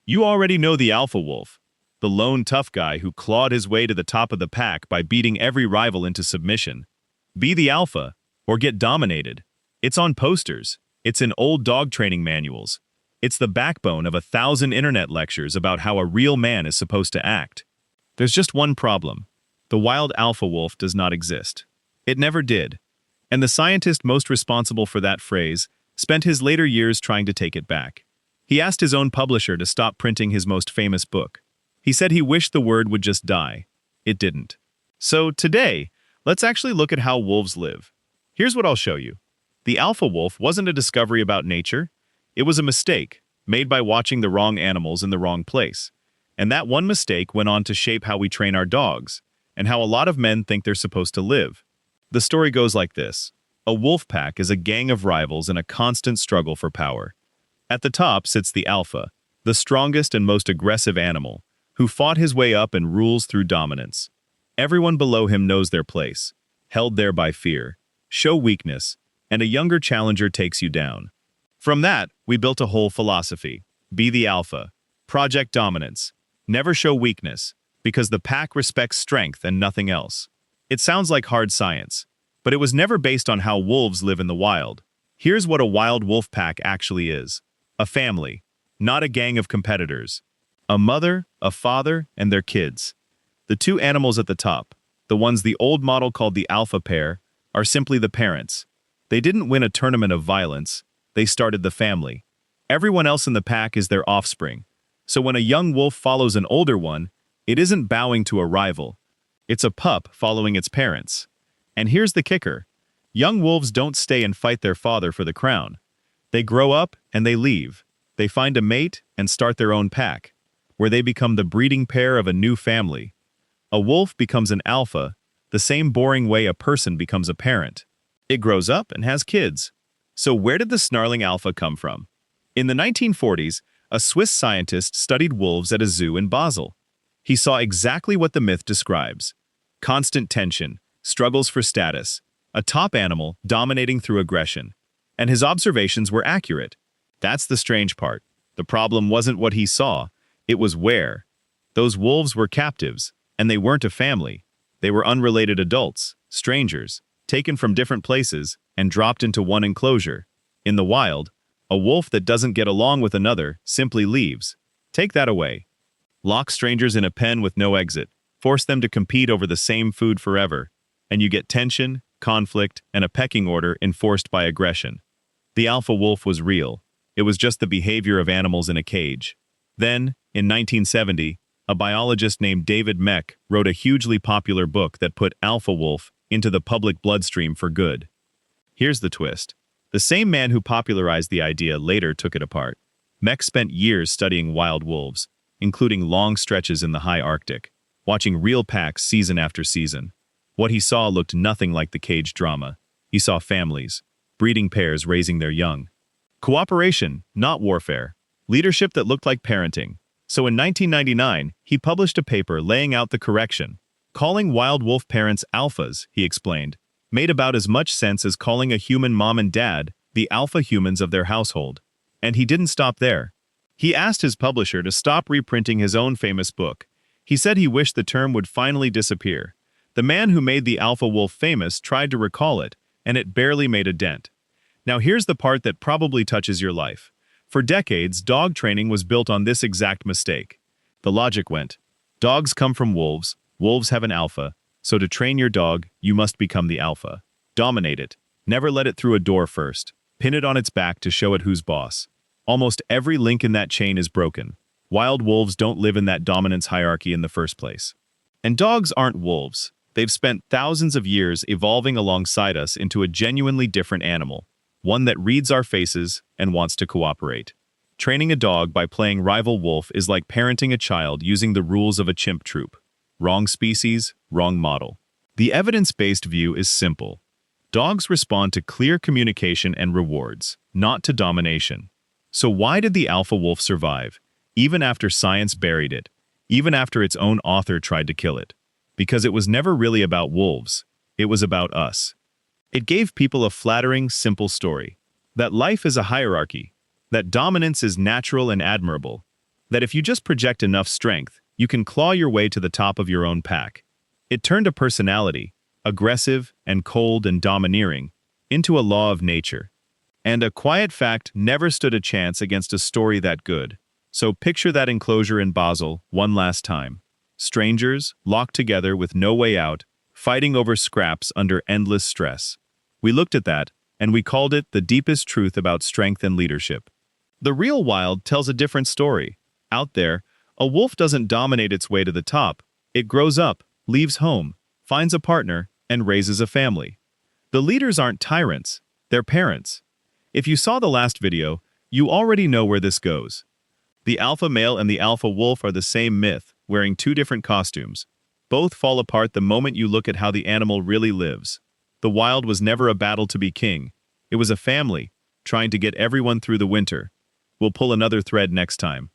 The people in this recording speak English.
You already know the alpha wolf, the lone tough guy who clawed his way to the top of the pack by beating every rival into submission. Be the alpha, or get dominated. It's on posters. It's in old dog training manuals. It's the backbone of 1,000 internet lectures about how a real man is supposed to act. There's just one problem. The wild alpha wolf does not exist. It never did. And the scientist most responsible for that phrase spent his later years trying to take it back. He asked his own publisher to stop printing his most famous book. He said he wished the word would just die. It didn't. So today, let's actually look at how wolves live. Here's what I'll show you. The alpha wolf wasn't a discovery about nature. It was a mistake, made by watching the wrong animals in the wrong place. And that one mistake went on to shape how we train our dogs, and how a lot of men think they're supposed to live. The story goes like this. A wolf pack is a gang of rivals in a constant struggle for power. At the top sits the alpha, the strongest and most aggressive animal, who fought his way up and rules through dominance. Everyone below him knows their place, held there by fear, show weakness, and a younger challenger takes you down. From that, we built a whole philosophy. Be the alpha. Project dominance. Never show weakness, because the pack respects strength and nothing else. It sounds like hard science, but it was never based on how wolves live in the wild. Here's what a wild wolf pack actually is. A family, not a gang of competitors. A mother, a father, and their kids. The two animals at the top, the ones the old model called the alpha pair, are simply the parents. They didn't win a tournament of violence, they started the family. Everyone else in the pack is their offspring. So when a young wolf follows an older one, it isn't bowing to a rival. It's a pup following its parents. And here's the kicker. Young wolves don't stay and fight their father for the crown. They grow up and they leave. They find a mate and start their own pack, where they become the breeding pair of a new family. A wolf becomes an alpha, the same boring way a person becomes a parent. It grows up and has kids. So where did the snarling alpha come from? In the 1940s, a Swiss scientist studied wolves at a zoo in Basel. He saw exactly what the myth describes. Constant tension, struggles for status, a top animal dominating through aggression. And his observations were accurate. That's the strange part. The problem wasn't what he saw, it was where. Those wolves were captives, and they weren't a family. They were unrelated adults, strangers, taken from different places and dropped into one enclosure. In the wild, a wolf that doesn't get along with another simply leaves. Take that away. Lock strangers in a pen with no exit, force them to compete over the same food forever, and you get tension, conflict, and a pecking order enforced by aggression. The alpha wolf was real. It was just the behavior of animals in a cage. Then, in 1970, a biologist named David Mech wrote a hugely popular book that put alpha wolf into the public bloodstream for good. Here's the twist. The same man who popularized the idea later took it apart. Mech spent years studying wild wolves, including long stretches in the high Arctic, watching real packs season after season. What he saw looked nothing like the cage drama. He saw families, breeding pairs raising their young. Cooperation, not warfare. Leadership that looked like parenting. So in 1999, he published a paper laying out the correction. Calling wild wolf parents alphas, he explained, made about as much sense as calling a human mom and dad the alpha humans of their household. And he didn't stop there. He asked his publisher to stop reprinting his own famous book. He said he wished the term would finally disappear. The man who made the alpha wolf famous tried to recall it, and it barely made a dent. Now here's the part that probably touches your life. For decades, dog training was built on this exact mistake. The logic went, dogs come from wolves, wolves have an alpha, so to train your dog, you must become the alpha. Dominate it. Never let it through a door first. Pin it on its back to show it who's boss. Almost every link in that chain is broken. Wild wolves don't live in that dominance hierarchy in the first place. And dogs aren't wolves. They've spent thousands of years evolving alongside us into a genuinely different animal, one that reads our faces and wants to cooperate. Training a dog by playing rival wolf is like parenting a child using the rules of a chimp troop. Wrong species, wrong model. The evidence-based view is simple. Dogs respond to clear communication and rewards, not to domination. So why did the alpha wolf survive, even after science buried it, even after its own author tried to kill it? Because it was never really about wolves, it was about us. It gave people a flattering, simple story. That life is a hierarchy. That dominance is natural and admirable. that if you just project enough strength, you can claw your way to the top of your own pack. It turned a personality, aggressive and cold and domineering, into a law of nature. And a quiet fact never stood a chance against a story that good. So picture that enclosure in Basel one last time. Strangers, locked together with no way out, fighting over scraps under endless stress. We looked at that, and we called it the deepest truth about strength and leadership. The real wild tells a different story. Out there, a wolf doesn't dominate its way to the top. It grows up, leaves home, finds a partner, and raises a family. The leaders aren't tyrants, they're parents. If you saw the last video, you already know where this goes. The alpha male and the alpha wolf are the same myth, wearing two different costumes. Both fall apart the moment you look at how the animal really lives. The wild was never a battle to be king. It was a family, trying to get everyone through the winter. We'll pull another thread next time.